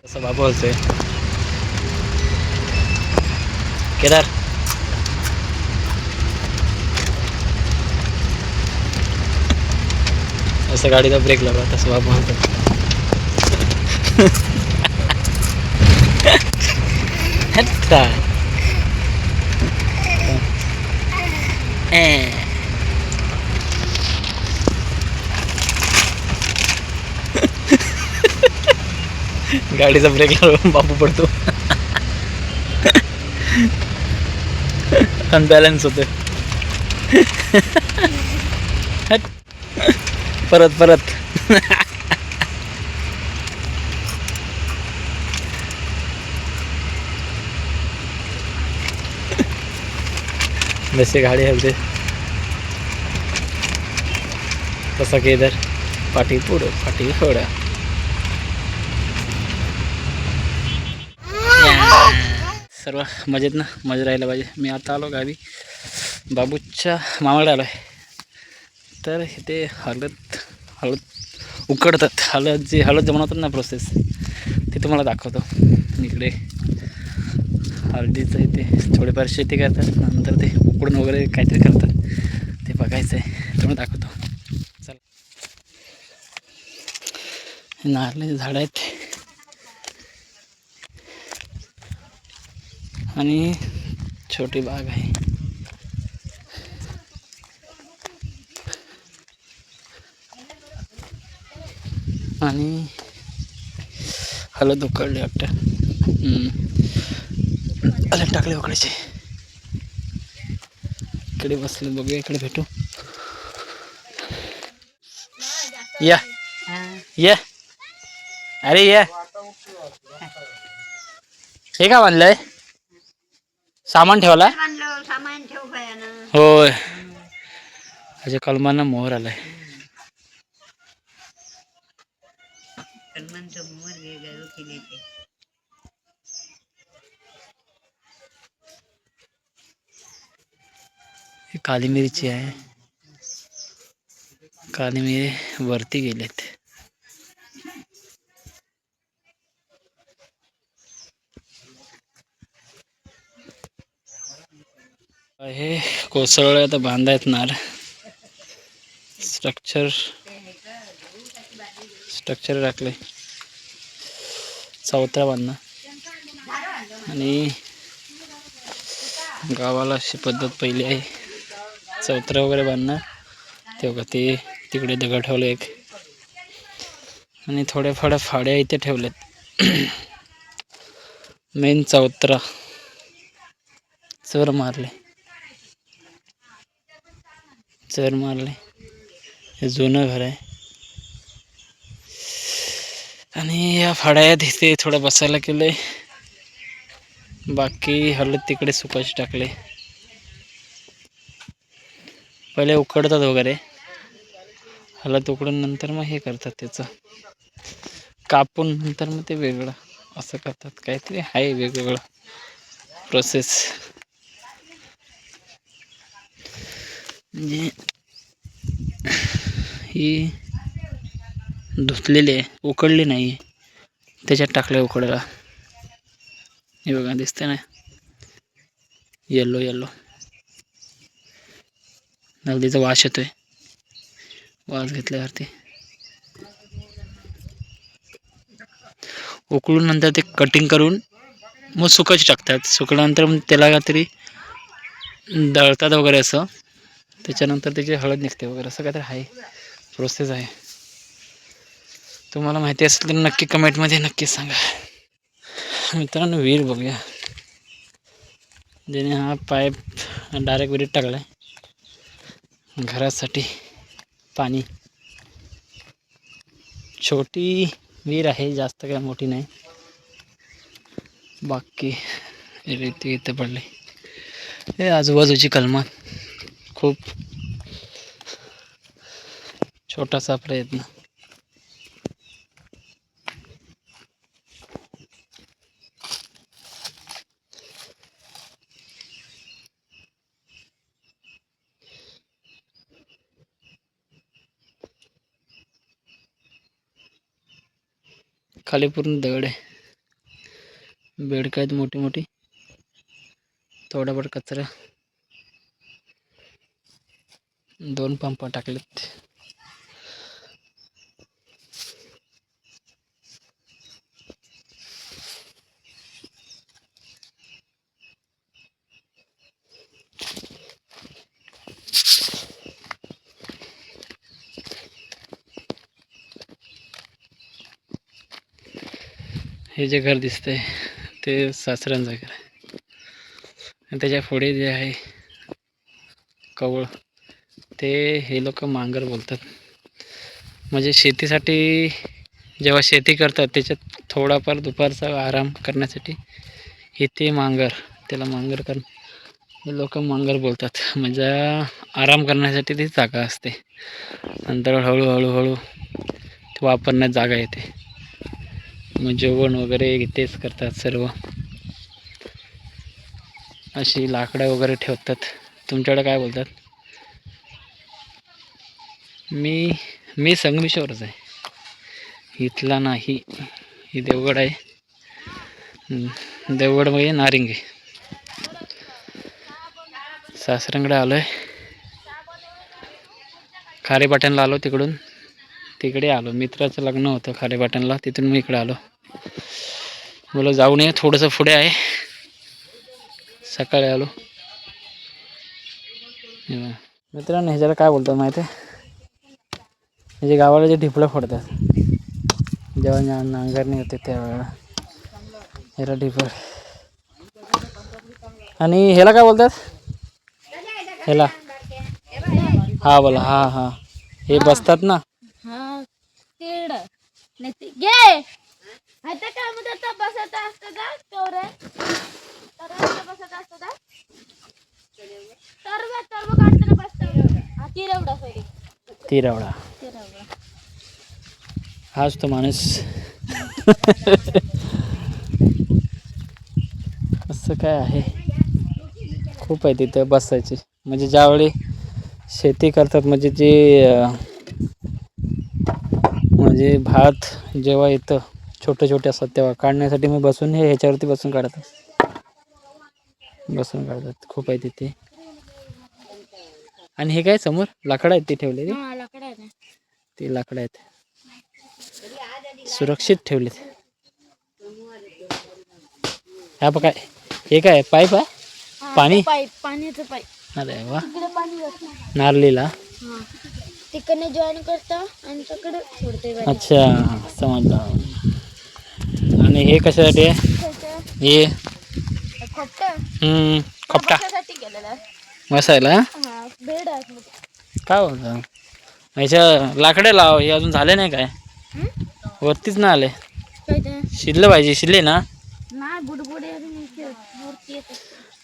असं बाबू बोलतोय केदार. असं गाडीचा ब्रेक लावला तसं बाबू म्हणतो. गाडीचा ब्रेक लावून बाबू पडतो. अनबॅलन्स होते. परत परत. जसे गाडी हलते तसा केदार पाठी पुढं पाठी थोड्या. सर्व मजेत ना, मजा राहायला पाहिजे. मी आता आलो गावी, बाबूच्या मामाकडे आलो आहे. तर इथे हळद उकडतात. हळद बनवतात ना प्रोसेस, ते तुम्हाला दाखवतो. इकडे हळदीचं इथे थोडेफार शेती करतात, नंतर ते उकडून वगैरे काहीतरी करतात, ते बघायचं आहे, तुम्हाला दाखवतो. चला. नारळाचे झाड आहेत आणि छोटी बाग आहे. आणि हळद उकडले वाटतं. हळद टाकले उकडायचे. इकडे बसले, बघूया इकडे भेटू. या या, अरे या. हे का बांधलंय? सामान ठेवला. होय, अजय कलमांना मोहर आलाय. ही काली मिरची आहे. काली मिरी वरती गेलेत. हे कोसळले, आता बांधायत नार. स्ट्रक्चर टाकले. चौथरा बांधणं आणि गावाला अशी पद्धत पहिली आहे, चौथरा वगैरे बांधणं. तेव्हा ते तिकडे दगड ठेवले एक, आणि थोड्या फाड्या इथे ठेवल्यात. मेन चौथरा चर मारले. हे जुनं घर आहे. आणि या फाड्या तिथे थोडं बसायला केलंय. बाकी हळद तिकडे सुकायची टाकले. पहिले उकडतात वगैरे, हळद उकडून नंतर मग हे करतात, त्याचं कापून नंतर मग ते वेगळं असं करतात. काहीतरी आहे वेगवेगळं प्रोसेस. म्हणजे ही धुतलेली आहे, उकडली नाही, त्याच्यात टाकलं उकडायला. हे बघा, दिसते ना, येलो येलो. हळदीचा वास येतोय, वास घेतल्यावरती. उकळून नंतर ते कटिंग करून मग सुकायची टाकतात. सुकल्यानंतर मग त्याला काहीतरी दळतात वगैरे असं, त्याच्यानंतर त्याची हळद निघते वगैरे, असं काहीतरी आहे, प्रोसेस आहे. तुम्हाला माहिती असेल तर नक्की कमेंटमध्ये नक्की सांगा. मित्रांनो, विहीर बघूया, ज्याने हा पाईप डायरेक्ट विहिरीत टाकला आहे घरासाठी पाणी. छोटी विहीर आहे, जास्त काय मोठी नाही. बाकी रेती इथे पडले. हे आजूबाजूची कलमा खूप छोटासा प्रयत्न. खाली पूर्ण दगड आहे. बेडकं आहेत मोठी मोठी. थोडाफार कचरा. 2 पंप टाकलेत. हे जे घर दिसतंय ते सासऱ्यांचं घर आहे. आणि त्याच्या पुढे जे आहे कवळ, ते हे लोक मांगर बोलतात. म्हणजे शेतीसाठी जेव्हा शेती करतात त्याच्यात थोडाफार दुपारचा आराम करण्यासाठी इथे मांगर, त्याला मांगर हे लोक मांगर बोलतात. म्हणजे आराम करण्यासाठी ती जागा असते. नंतर हळूहळू ते वापरण्यात जागा येते. मग जेवण वगैरे इथेच करतात सर्व. अशी लाकडं वगैरे ठेवतात. तुमच्याकडे काय बोलतात? मी संगमेश्वरच आहे, इथला नाही. ही देवगड आहे. देवगड म्हणजे नारिंगे. सासऱ्यांकडे आलोय. खारेपाटणला आलो, तिकडे आलो. मित्राचं लग्न होतं खारेपाटणला, तिथून मी इकडे आलो. बोला जाऊन ये, थोडंसं पुढे आहे. सकाळी आलो. मित्रांनो, ह्याच्याला काय बोलतात माहिती आहे? म्हणजे गावाला जे ढिपळं फोडतात जेव्हा नांगरणी होते त्यावेळेला, ह्याला ढिपळ. आणि ह्याला काय बोलतात? ह्याला हा बोला. हा हे बसतात ना. तिरवडा. हाच तो माणूस. असं काय आहे, खूप आहे तिथं बसायची. म्हणजे ज्यावेळी शेती करतात, म्हणजे भात जेव्हा येतं छोटे छोटे असतात तेव्हा काढण्यासाठी मी बसून ह्याच्यावरती बसून काढतात. खूप आहे तिथे. आणि हे काय समोर लाकडं आहेत ती ठेवलेली. ती लाकडं आहेत, सुरक्षित ठेवलेत. ह्या काय, हे काय पाईप आहे? पाण्याचं पाईप. अरे वा. नारलीला तिकडनं जॉईन करता आणि तिकडे सोडते. अच्छा, समजलं. आणि हे कशासाठी आहे? हे खपटा बसायला. काय बोलता? ह्याच्या लाकडे लाव. हे अजून झाले नाही काय? वरतीच ना आले. शिजलं पाहिजे. शिजले ना.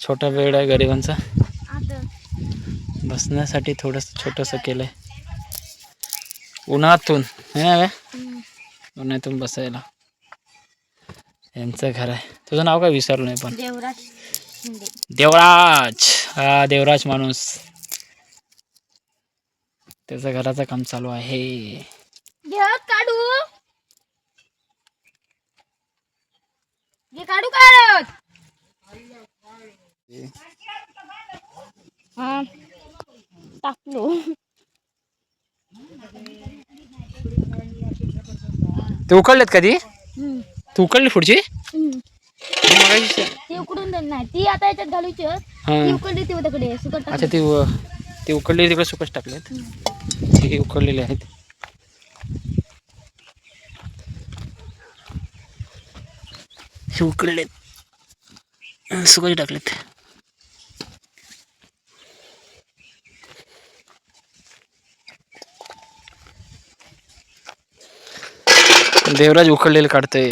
छोटा बेड आहे गरिबांचा. बसण्यासाठी थोडंसं छोटंसं केलंय. उन्हातून उन्हातून बसायला यांचं घर आहे. तुझं नाव काय विसरलो नाही पण. देवराज. हा देवराज माणूस. त्याचं घराचं काम चालू आहे. टाकलो. ते उकळलेत कधी? तू उकळली पुढची? ती उकडून नाही, ती आता याच्यात घालायची. ती उकडली ती तिकडे सुकट. अच्छा, ती उकडलेली तिकडे सुकच टाकलेत. हे उकडलेले आहेत. हे उकडलेत, सुकच टाकलेत. देवराज उकडलेले काढतोय.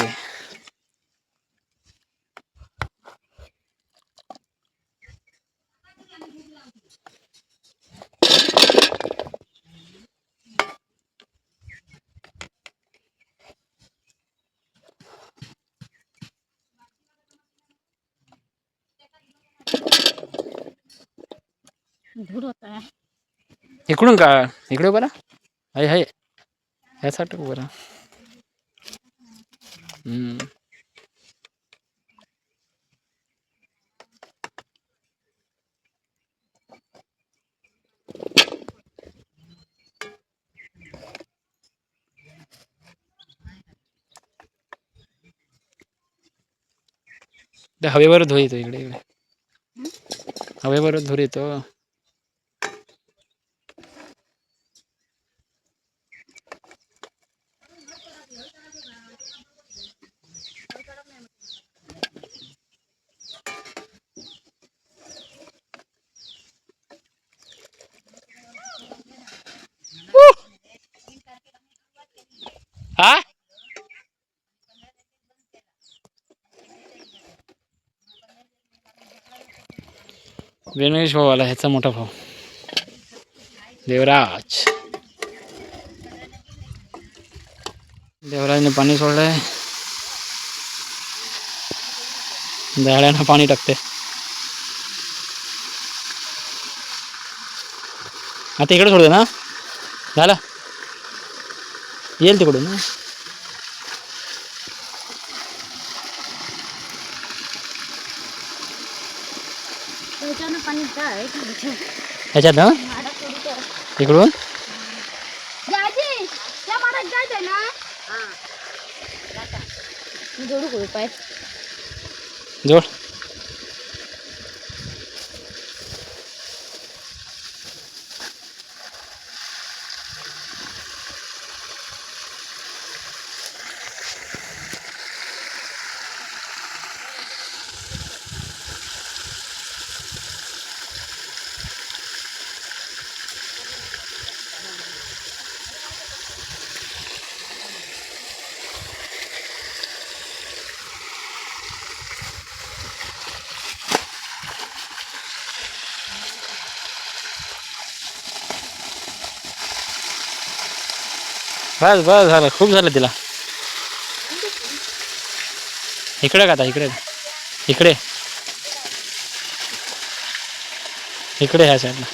धूर होता. इकडून का इकडे बरं आहे ह्यासाठी बरं. ते हवेवर धूर येतो इकडे इकडे हवेवर धूर येतो. हा गणेश भाऊ आला ह्याचा मोठा भाऊ देवराज. देवराजने पाणी सोडलंय. झाडांना पाणी टाकते. आता इकडे सोडतो ना झालं येईल तिकडून ना. त्याच्यानं पाणी जाय ह्याच्यात ना इकडून जायची त्या मारात जायचंय ना. जोडू करू पाय जोड. बस बस झालं खूप झालं तिला. इकडे का आता इकडे इकडे इकडे ह्या साईडला.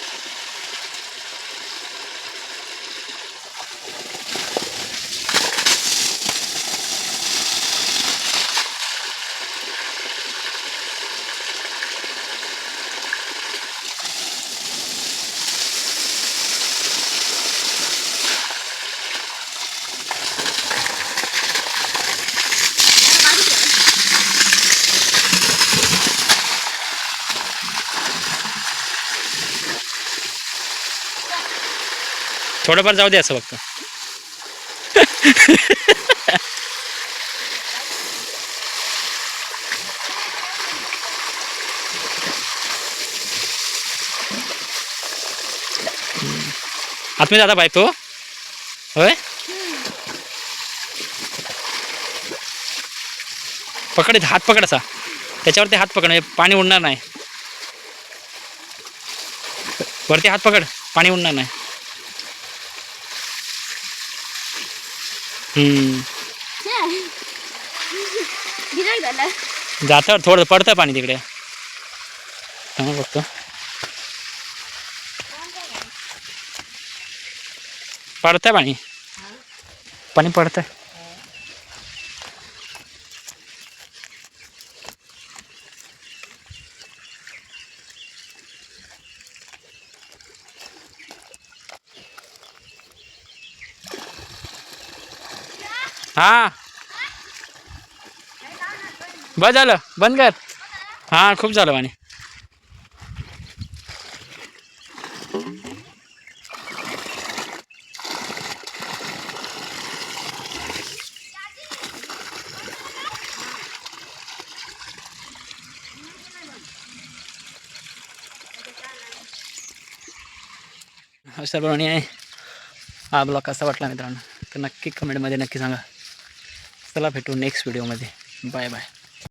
थोडंफार जाऊ दे असं फक्त. आतमध्ये जाता बाईक तो होय. पकड हात पकड असा त्याच्यावरती हात पकड पाणी उडणार नाही. वरती हात पकड पाणी उडणार नाही. जातं थोडं पडतं पाणी तिकडे. हा बघतो पडतंय पाणी पाणी पडतंय. हा बस झालं बंद कर. हा खूप झालं पाणी. सर्वांनी हा ब्लॉग कसा वाटला मित्रांनो तर नक्की कमेंटमध्ये नक्की सांगा. चला भेटू नेक्स्ट व्हिडिओमध्ये. Bye bye.